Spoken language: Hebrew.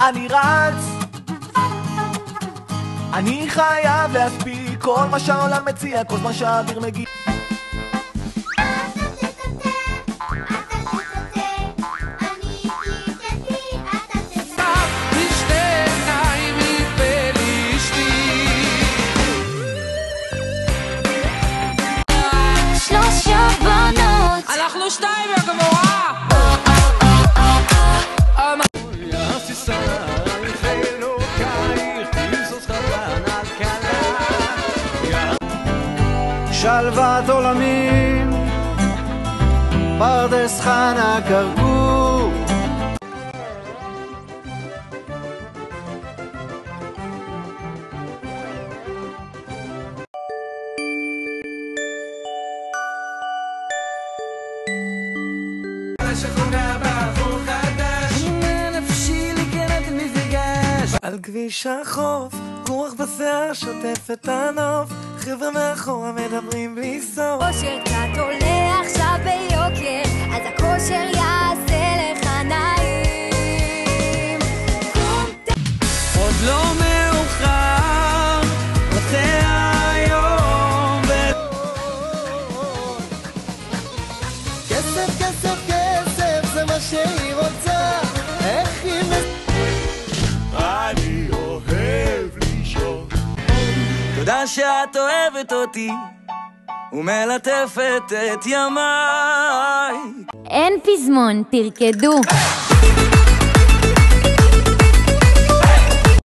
אני רץ, אני חייב להספיק כל מה שהעולם מציע, כל מה שהאוויר מגיע. אנחנו שתיים והגמורה שלוות עולמים פרדס חנה כרכור על כביש החוף, רוח בשיער שוטף את הנוף, חבר'ה מאחורה מדברים בלי סוף. כושר קצת עולה עכשיו ביוקר, אז הכושר יעשה לך נעים. עוד לא מאוחר, רוצה היום כסף, כסף, כסף, זה מה שהיא רוצה. איך היא אני אוהב לישון. תודה שאת אוהבת אותי ומלטפת את ימיי. אין פזמון, תרקדו.